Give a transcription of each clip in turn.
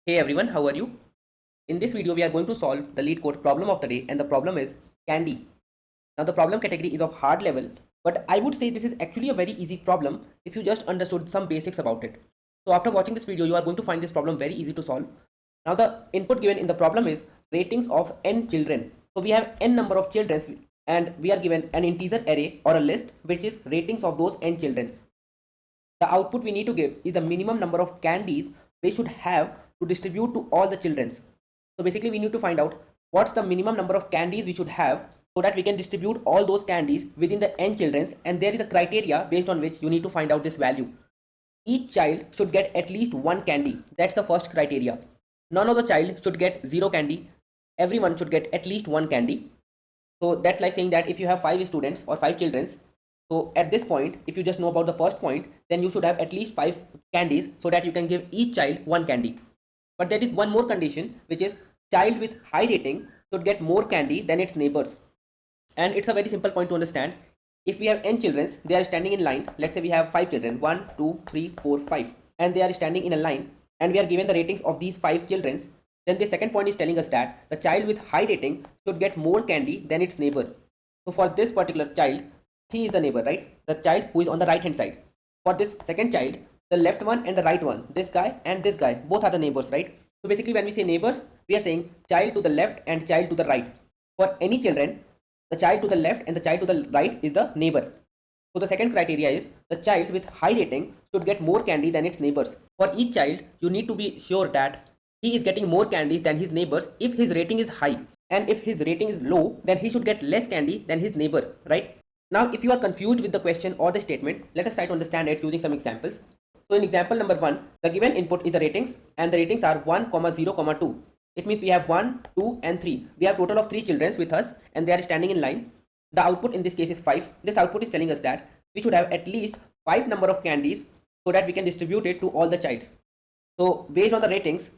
Hey everyone, how are you? In this video, we are going to solve the Leetcode problem of the day, and the problem is candy. Now, the problem category is of hard level, but I would say this is actually a very easy problem if you just understood some basics about it. So, after watching this video, you are going to find this problem very easy to solve. Now, the input given in the problem is ratings of n children. So, we have n number of children, and we are given an integer array or a list which is ratings of those n children. The output we need to give is the minimum number of candies we should have to distribute to all the children. So basically we need to find out what's the minimum number of candies we should have so that we can distribute all those candies within the n children, and there is a criteria based on which you need to find out this value. Each child should get at least one candy. That's the first criteria. None of the child should get zero candy. Everyone should get at least one candy. So that's like saying that if you have 5 students or 5 children, so at this point, if you just know about the first point, then you should have at least 5 candies so that you can give each child one candy. But there is one more condition, which is child with high rating should get more candy than its neighbors. And it's a very simple point to understand. If we have n children, they are standing in line. Let's say we have 5 children, 1, 2, 3, 4, 5, and they are standing in a line, and we are given the ratings of these 5 children. Then the second point is telling us that the child with high rating should get more candy than its neighbor. So for this particular child, he is the neighbor, right? The child who is on the right hand side. For this second child, the left one and the right one, this guy and this guy, both are the neighbors, right? So basically when we say neighbors, we are saying child to the left and child to the right. For any children, the child to the left and the child to the right is the neighbor. So the second criteria is the child with high rating should get more candy than its neighbors. For each child, you need to be sure that he is getting more candies than his neighbors if his rating is high. And if his rating is low, then he should get less candy than his neighbor, right? Now, if you are confused with the question or the statement, let us try to understand it using some examples. So in example number 1, the given input is the ratings, and the ratings are 1, 0, 2. It means we have 1, 2 and 3. We have total of 3 children with us, and they are standing in line. The output in this case is 5. This output is telling us that we should have at least 5 number of candies so that we can distribute it to all the childs. So based on the ratings,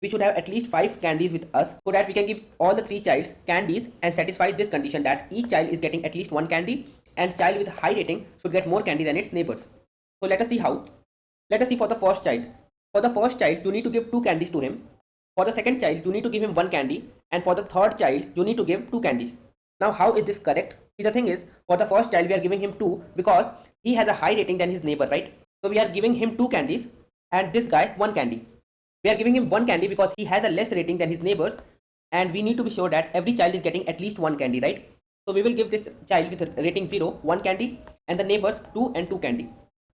we should have at least 5 candies with us so that we can give all the 3 childs candies and satisfy this condition that each child is getting at least one candy, and child with high rating should get more candy than its neighbors. So let us see how. Let us see for the first child. For the first child, you need to give 2 candies to him. For the second child, you need to give him 1 candy, and for the third child, you need to give 2 candies. Now how is this correct? See, the thing is, for the first child we are giving him 2 because he has a high rating than his neighbor, right? So we are giving him 2 candies and this guy 1 candy. We are giving him 1 candy because he has a less rating than his neighbors, and we need to be sure that every child is getting at least 1 candy, right? So we will give this child with rating 0 1 candy, and the neighbors 2 and 2 candy.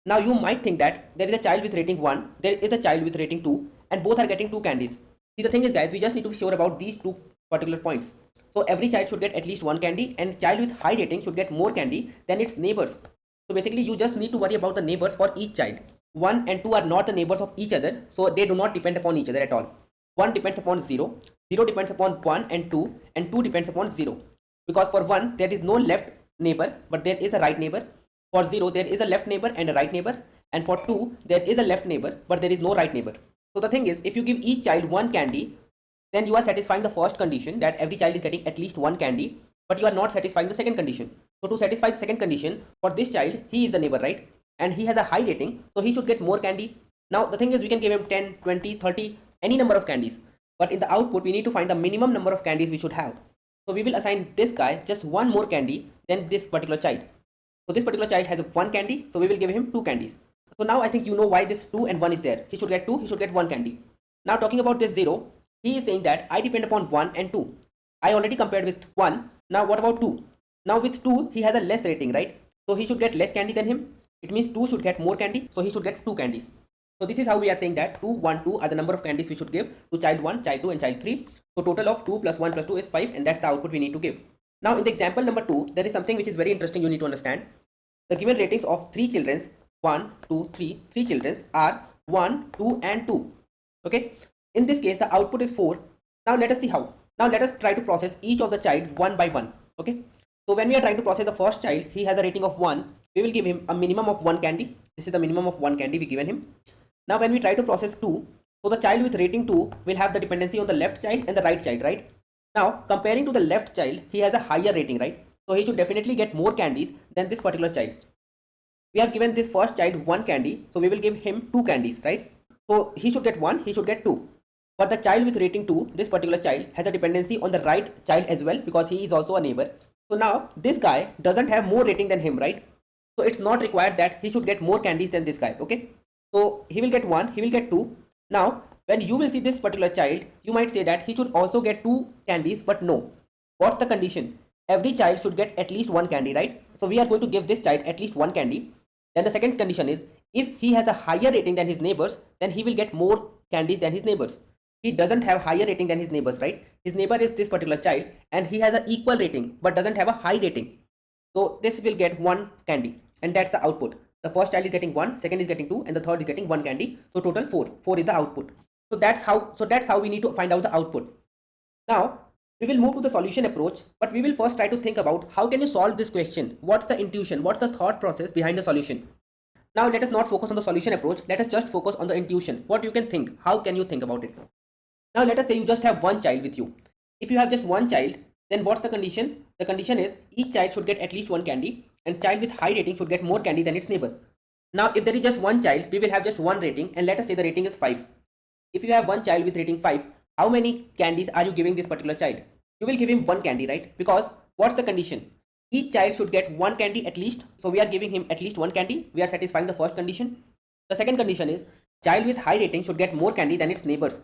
Now you might think that there is a child with rating 1, there is a child with rating 2, and both are getting 2 candies. See, the thing is, guys, we just need to be sure about these 2 particular points. So every child should get at least 1 candy, and child with high rating should get more candy than its neighbors. So basically you just need to worry about the neighbors for each child. 1 and 2 are not the neighbors of each other, so they do not depend upon each other at all. 1 depends upon 0, 0 depends upon 1 and 2 depends upon 0. Because for 1 there is no left neighbor but there is a right neighbor. For 0 there is a left neighbor and a right neighbor, and for 2 there is a left neighbor but there is no right neighbor. So the thing is, if you give each child 1 candy, then you are satisfying the first condition that every child is getting at least 1 candy, but you are not satisfying the second condition. So to satisfy the second condition, for this child, he is the neighbor, right? And he has a high rating, so he should get more candy. Now the thing is, we can give him 10, 20, 30, any number of candies, but in the output we need to find the minimum number of candies we should have. So we will assign this guy just 1 more candy than this particular child. So this particular child has 1 candy, so we will give him 2 candies. So now I think you know why this 2 and 1 is there. He should get 2, he should get 1 candy. Now talking about this 0, he is saying that I depend upon 1 and 2. I already compared with 1. Now what about 2? Now with 2, he has a less rating, right? So he should get less candy than him. It means 2 should get more candy, so he should get 2 candies. So this is how we are saying that 2, 1, 2 are the number of candies we should give to child 1, child 2 and child 3. So total of 2 plus 1 plus 2 is 5, and that's the output we need to give. Now in the example number 2, there is something which is very interesting you need to understand. The given ratings of 3 children, 1, 2, 3, 3 children are 1, 2 and 2. Okay. In this case, the output is 4. Now let us see how. Now let us try to process each of the child one by one. Okay. So when we are trying to process the first child, he has a rating of 1. We will give him a minimum of 1 candy. This is the minimum of 1 candy we given him. Now when we try to process 2, so the child with rating 2 will have the dependency on the left child and the right child, right? Now comparing to the left child, he has a higher rating, right? So he should definitely get more candies than this particular child. We have given this first child 1 candy, so we will give him 2 candies, right? So he should get 1, he should get 2. But the child with rating 2, this particular child, has a dependency on the right child as well because he is also a neighbor. So now this guy doesn't have more rating than him, right? So it's not required that he should get more candies than this guy, okay? So he will get 1, he will get 2. Now, when you will see this particular child, you might say that he should also get 2 candies, but no. What's the condition? Every child should get at least 1 candy, right? So we are going to give this child at least 1 candy. Then the second condition is, if he has a higher rating than his neighbors, then he will get more candies than his neighbors. He doesn't have higher rating than his neighbors, right? His neighbor is this particular child and he has an equal rating but doesn't have a high rating. So this will get 1 candy, and that's the output. The first child is getting 1, second is getting 2, and the third is getting 1 candy. So total 4. 4 is the output. So that's how we need to find out the output. Now we will move to the solution approach, but we will first try to think about how can you solve this question? What's the intuition? What's the thought process behind the solution? Now let us not focus on the solution approach. Let us just focus on the intuition. What you can think. How can you think about it? Now let us say you just have one child with you. If you have just one child, then what's the condition? The condition is each child should get at least 1 candy, and child with high rating should get more candy than its neighbor. Now if there is just one child, we will have just one rating, and let us say the rating is 5. If you have one child with rating 5, how many candies are you giving this particular child? You will give him 1 candy, right? Because what's the condition? Each child should get 1 candy at least. So we are giving him at least 1 candy. We are satisfying the first condition. The second condition is child with high rating should get more candy than its neighbors.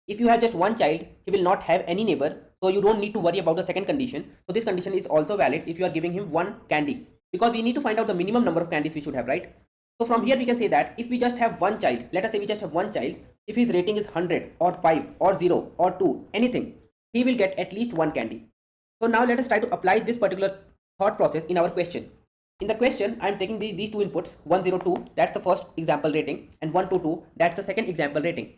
If you have just one child, he will not have any neighbor. So you don't need to worry about the second condition. So this condition is also valid if you are giving him 1 candy. Because we need to find out the minimum number of candies we should have, right? So from here we can say that if we just have one child, let us say we just have one child, if his rating is 100 or 5 or 0 or 2, anything, he will get at least 1 candy. So now let us try to apply this particular thought process in our question. In the question, I am taking these two inputs, 102, that's the first example rating, and 122, that's the second example rating.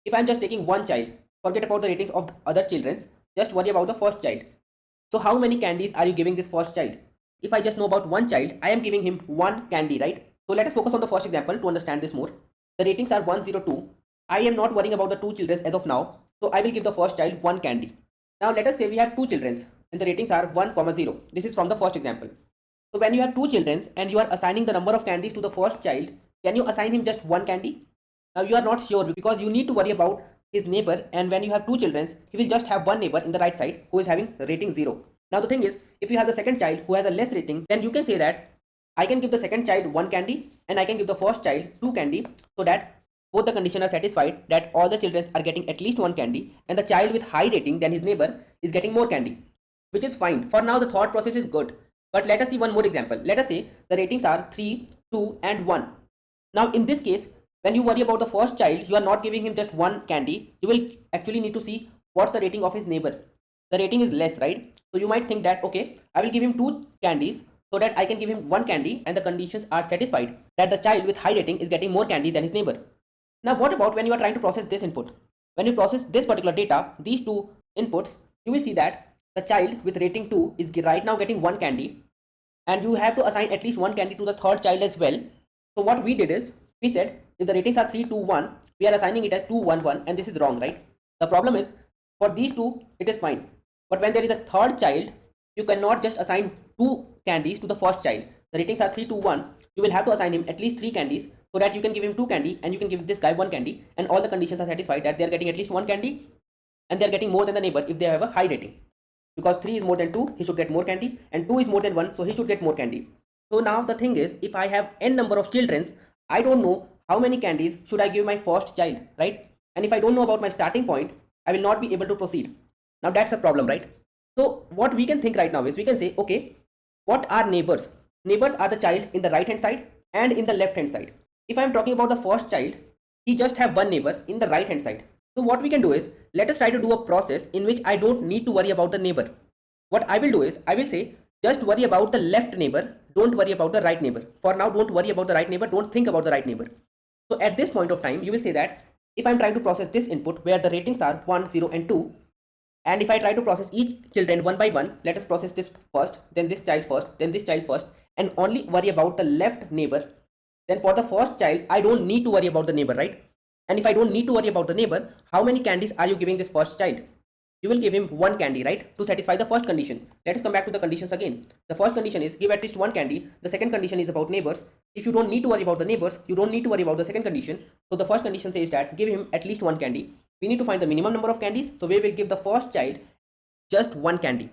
If I am just taking one child, forget about the ratings of the other children, just worry about the first child. So how many candies are you giving this first child? If I just know about one child, I am giving him 1 candy, right? So let us focus on the first example to understand this more. The ratings are 102. I am not worrying about the 2 children as of now. So I will give the first child 1 candy. Now let us say we have 2 children and the ratings are 1, 0. This is from the first example. So when you have 2 children and you are assigning the number of candies to the first child, can you assign him just 1 candy? Now you are not sure because you need to worry about his neighbor, and when you have 2 children, he will just have one neighbor in the right side who is having rating 0. Now the thing is, if you have the second child who has a less rating, then you can say that I can give the second child 1 candy and I can give the first child 2 candy, so that both the conditions are satisfied, that all the children are getting at least 1 candy and the child with high rating than his neighbor is getting more candy, which is fine. For now the thought process is good. But let us see one more example. Let us say the ratings are 3, 2 and 1. Now in this case, when you worry about the first child, you are not giving him just 1 candy. You will actually need to see what's the rating of his neighbor. The rating is less, right? So you might think that, okay, I will give him 2 candies so that I can give him 1 candy and the conditions are satisfied that the child with high rating is getting more candy than his neighbor. Now what about when you are trying to process this input? When you process this particular data, these two inputs, you will see that the child with rating 2 is right now getting 1 candy, and you have to assign at least 1 candy to the third child as well. So what we did is, we said if the ratings are 3, 2, 1, we are assigning it as 2, 1, 1, and this is wrong, right? The problem is, for these two, it is fine. But when there is a third child, you cannot just assign 2 candies to the first child. The ratings are 3, 2, 1. You will have to assign him at least 3 candies so that you can give him 2 candy and you can give this guy 1 candy, and all the conditions are satisfied that they are getting at least 1 candy and they are getting more than the neighbor if they have a high rating. Because 3 is more than 2, he should get more candy, and 2 is more than 1, so he should get more candy. So now the thing is, if I have n number of children, I don't know how many candies should I give my first child, right? And if I don't know about my starting point, I will not be able to proceed. Now that's a problem, right? So what we can think right now is, we can say, okay, what are neighbors? Neighbors are the child in the right hand side and in the left hand side. If I am talking about the first child, he just have one neighbor in the right hand side. So what we can do is, let us try to do a process in which I don't need to worry about the neighbor. What I will do is, I will say, just worry about the left neighbor, don't worry about the right neighbor. For now, don't worry about the right neighbor, don't think about the right neighbor. So at this point of time, you will say that if I'm trying to process this input where the ratings are 1, 0 and 2, and if I try to process each children one by one, let us process this first, then this child first, then this child first, and only worry about the left neighbor, then for the first child, I don't need to worry about the neighbor, right? And if I don't need to worry about the neighbor, how many candies are you giving this first child? You will give him 1 candy, right? To satisfy the first condition. Let us come back to the conditions again. The first condition is give at least 1 candy. The second condition is about neighbors. If you don't need to worry about the neighbors, you don't need to worry about the second condition. So the first condition says that give him at least 1 candy. we need to find the minimum number of candies. So we will give the first child just one candy.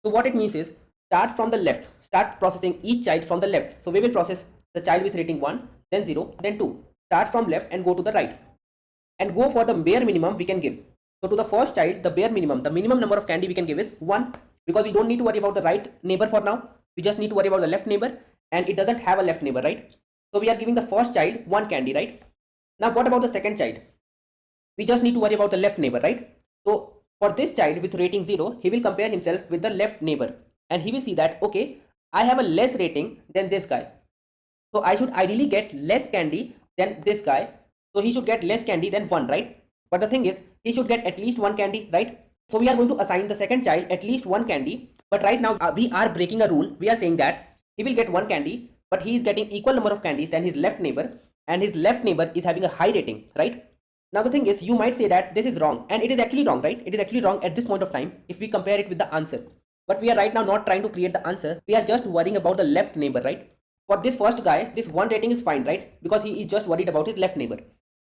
So what it means is, start from the left, start processing each child from the left. So we will process the child with rating 1, then 0, then 2. Start from left and go to the right and go for the bare minimum we can give. So to the first child, the bare minimum, the minimum number of candy we can give is 1, because we don't need to worry about the right neighbor for now. We just need to worry about the left neighbor, and it doesn't have a left neighbor, right? So we are giving the first child 1 candy, right? Now what about the second child? We just need to worry about the left neighbor, right? So for this child with rating 0, he will compare himself with the left neighbor, and he will see that, okay, I have a less rating than this guy. So I should ideally get less candy than this guy. So he should get less candy than 1, right? But the thing is, he should get at least 1 candy, right? So we are going to assign the second child at least 1 candy. But right now we are breaking a rule. We are saying that he will get 1 candy, but he is getting equal number of candies than his left neighbor, and his left neighbor is having a high rating, right? Now the thing is, you might say that this is wrong, and it is actually wrong, right? It is actually wrong at this point of time if we compare it with the answer. But we are right now not trying to create the answer. We are just worrying about the left neighbor, right? For this first guy, this 1 rating is fine, right? Because he is just worried about his left neighbor.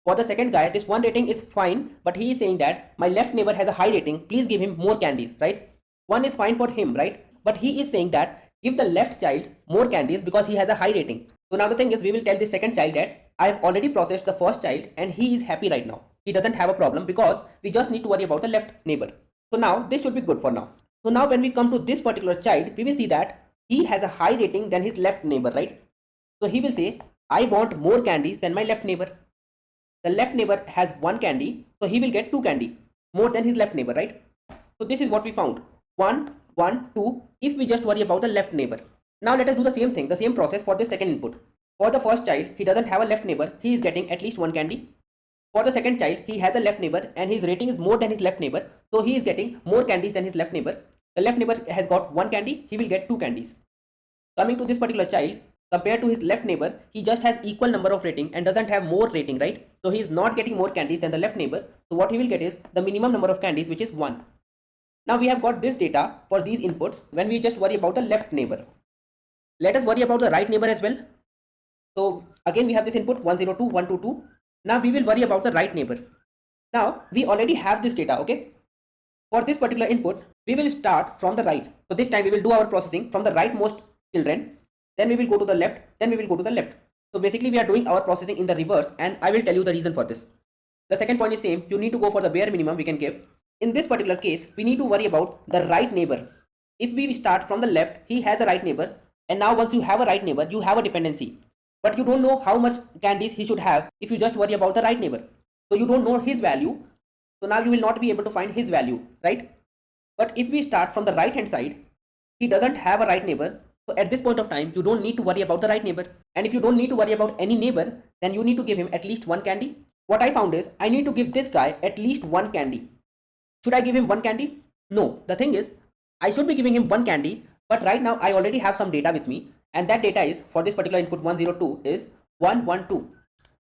For the second guy, this 1 rating is fine, but he is saying that my left neighbor has a high rating, please give him more candies, right? 1 is fine for him, right? But he is saying that give the left child more candies because he has a high rating. So now the thing is, we will tell the second child that I have already processed the first child and he is happy right now. He doesn't have a problem because we just need to worry about the left neighbor. So now this should be good for now. So now when we come to this particular child, we will see that he has a high rating than his left neighbor, right? So he will say, I want more candies than my left neighbor. The left neighbor has 1 candy, so he will get 2 candy, more than his left neighbor, right? So this is what we found. 1, 1, 2, if we just worry about the left neighbor. Now let us do the same thing, the same process for the second input. For the first child, he doesn't have a left neighbor, he is getting at least 1 candy. For the second child, he has a left neighbor and his rating is more than his left neighbor, so he is getting more candies than his left neighbor. The left neighbor has got 1 candy, he will get 2 candies. Coming to this particular child, compared to his left neighbor, he just has equal number of rating and doesn't have more rating, right? So he is not getting more candies than the left neighbor. So what he will get is the minimum number of candies, which is 1. Now we have got this data for these inputs when we just worry about the left neighbor. Let us worry about the right neighbor as well. So again we have this input 102, 122. Now we will worry about the right neighbor. Now we already have this data, okay? For this particular input, we will start from the right. So this time we will do our processing from the rightmost children. Then we will go to the left, then we will go to the left. So basically we are doing our processing in the reverse, and I will tell you the reason for this. The second point is same, you need to go for the bare minimum we can give. In this particular case, we need to worry about the right neighbor. If we start from the left, he has a right neighbor, and now once you have a right neighbor, you have a dependency. But you don't know how much candies he should have if you just worry about the right neighbor. So you don't know his value. So now you will not be able to find his value, right? But if we start from the right hand side, he doesn't have a right neighbor. So at this point of time, you don't need to worry about the right neighbor. And if you don't need to worry about any neighbor, then you need to give him at least 1 candy. What I found is, I need to give this guy at least 1 candy. Should I give him 1 candy? No. The thing is, I should be giving him 1 candy, but right now I already have some data with me. And that data is, for this particular input 102 is 112.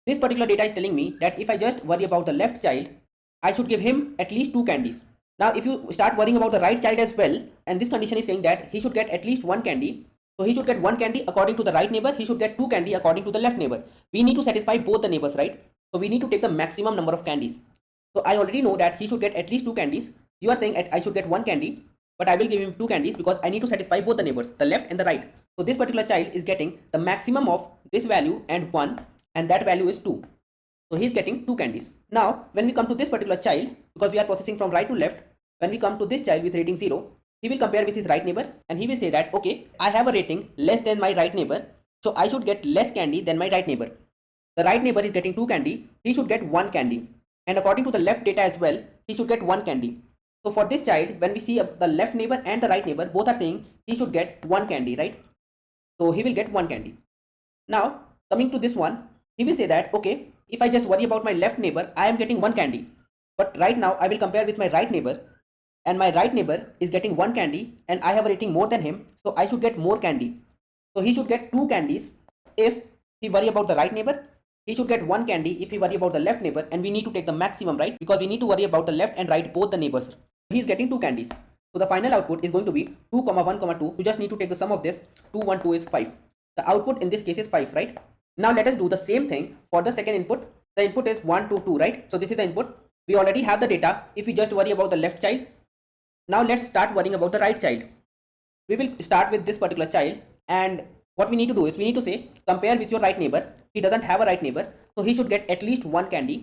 This particular data is telling me that if I just worry about the left child, I should give him at least 2 candies. Now if you start worrying about the right child as well, and this condition is saying that he should get at least 1 candy, so he should get 1 candy according to the right neighbor, he should get 2 candy according to the left neighbor. We need to satisfy both the neighbors, right? So we need to take the maximum number of candies. So I already know that he should get at least 2 candies. You are saying I should get 1 candy, but I will give him 2 candies because I need to satisfy both the neighbors, the left and the right. So this particular child is getting the maximum of this value and 1, and that value is 2. So he is getting 2 candies. Now when we come to this particular child, because we are processing from right to left, when we come to this child with rating 0, he will compare with his right neighbor and he will say that, okay, I have a rating less than my right neighbor, so I should get less candy than my right neighbor. The right neighbor is getting 2 candy, he should get 1 candy. And according to the left data as well, he should get 1 candy. So for this child, when we see the left neighbor and the right neighbor, both are saying he should get 1 candy, right? So he will get 1 candy. Now coming to this one, he will say that, okay, if I just worry about my left neighbor, I am getting 1 candy. But right now I will compare with my right neighbor, and my right neighbor is getting 1 candy and I have a rating more than him, so I should get more candy. So he should get 2 candies if he worry about the right neighbor. He should get 1 candy if he worry about the left neighbor, and we need to take the maximum, right? Because we need to worry about the left and right, both the neighbors. He is getting 2 candies. So the final output is going to be 2, 1, 2. You just need to take the sum of this. 2, 1, 2 is 5. The output in this case is 5, right? Now let us do the same thing for the second input. The input is 1, 2, 2, right? So this is the input. We already have the data if we just worry about the left child. Now let's start worrying about the right child. We will start with this particular child, and what we need to do is we need to say compare with your right neighbor. He doesn't have a right neighbor, so he should get at least one candy.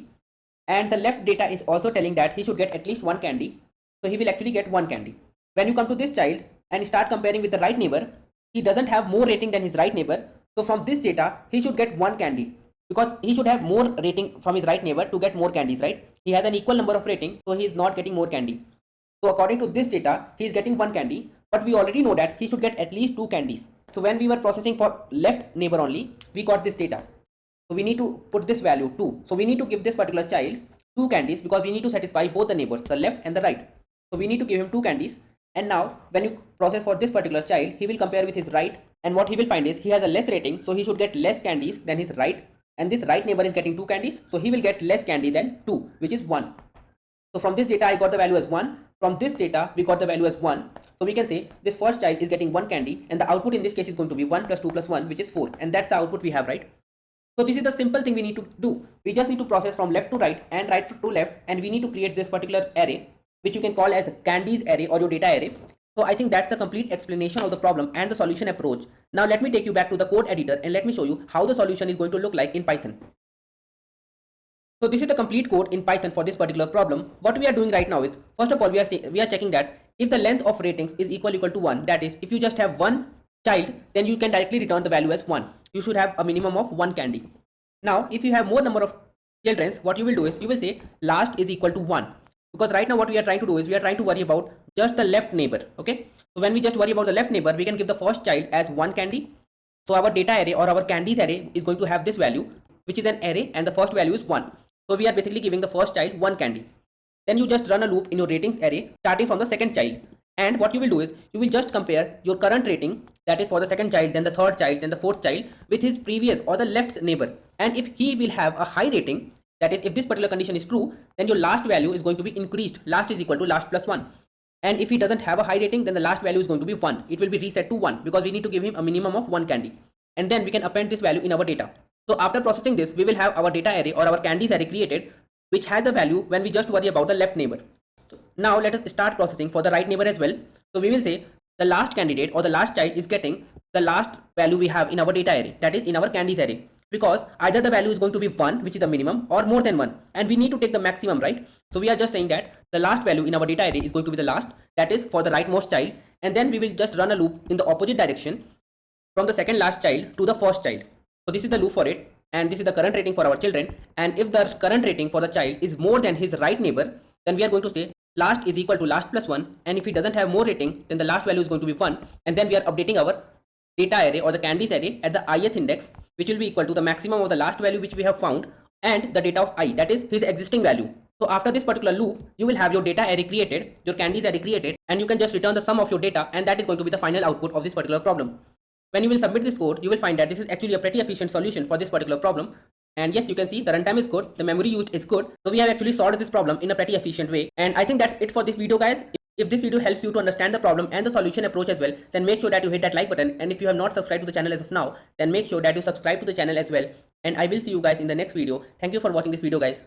And the left data is also telling that he should get at least one candy, so he will actually get one candy. When you come to this child and start comparing with the right neighbor, he doesn't have more rating than his right neighbor, so from this data he should get one candy, because he should have more rating from his right neighbor to get more candies, right? He has an equal number of rating, so he is not getting more candy. So according to this data, he is getting one candy, but we already know that he should get at least two candies. So when we were processing for left neighbor only, we got this data. So we need to put this value 2. So we need to give this particular child two candies, because we need to satisfy both the neighbors, the left and the right. So we need to give him two candies. And now when you process for this particular child, he will compare with his right, and what he will find is he has a less rating, so he should get less candies than his right. And this right neighbor is getting two candies, so he will get less candy than 2, which is 1. So from this data I got the value as 1. From this data we got the value as 1. So we can say this first child is getting one candy, and the output in this case is going to be 1 plus 2 plus 1, which is 4. And that's the output we have, right? So this is the simple thing we need to do. We just need to process from left to right and right to left, and we need to create this particular array, which you can call as Candies array or your data array. So I think that's the complete explanation of the problem and the solution approach. Now let me take you back to the code editor and let me show you how the solution is going to look like in Python. So this is the complete code in Python for this particular problem. What we are doing right now is, first of all, we are checking that if the length of ratings is equal to 1, that is, if you just have one child, then you can directly return the value as 1. You should have a minimum of one candy. Now if you have more number of children, what you will do is you will say last is equal to 1, because right now what we are trying to do is we are trying to worry about just the left neighbor. Okay, so when we just worry about the left neighbor, we can give the first child as one candy. So our data array or our candies array is going to have this value, which is an array, and the first value is 1. So we are basically giving the first child one candy. Then you just run a loop in your ratings array starting from the second child. And what you will do is you will just compare your current rating, that is for the second child, then the third child, then the fourth child, with his previous or the left neighbor. And if he will have a high rating, that is if this particular condition is true, then your last value is going to be increased. Last is equal to last plus 1. And if he doesn't have a high rating, then the last value is going to be 1. It will be reset to 1, because we need to give him a minimum of one candy. And then we can append this value in our data. So after processing this, we will have our data array or our candies array created, which has the value when we just worry about the left neighbor. So now let us start processing for the right neighbor as well. So we will say the last candidate or the last child is getting the last value we have in our data array, that is in our candies array, because either the value is going to be 1, which is the minimum, or more than 1, and we need to take the maximum, right? So we are just saying that the last value in our data array is going to be the last, that is for the rightmost child, and then we will just run a loop in the opposite direction from the second last child to the first child. So this is the loop for it, and this is the current rating for our children. And if the current rating for the child is more than his right neighbor, then we are going to say last is equal to last plus 1, and if he doesn't have more rating, then the last value is going to be 1, and then we are updating our data array or the candies array at the ith index, which will be equal to the maximum of the last value which we have found and the data of I, that is his existing value. So after this particular loop, you will have your data array created, your candies array created, and you can just return the sum of your data, and that is going to be the final output of this particular problem. When you will submit this code, you will find that this is actually a pretty efficient solution for this particular problem. And yes, you can see the runtime is good, the memory used is good. So we have actually solved this problem in a pretty efficient way. And I think that's it for this video, guys. If this video helps you to understand the problem and the solution approach as well, then make sure that you hit that like button. And if you have not subscribed to the channel as of now, then make sure that you subscribe to the channel as well. And I will see you guys in the next video. Thank you for watching this video, guys.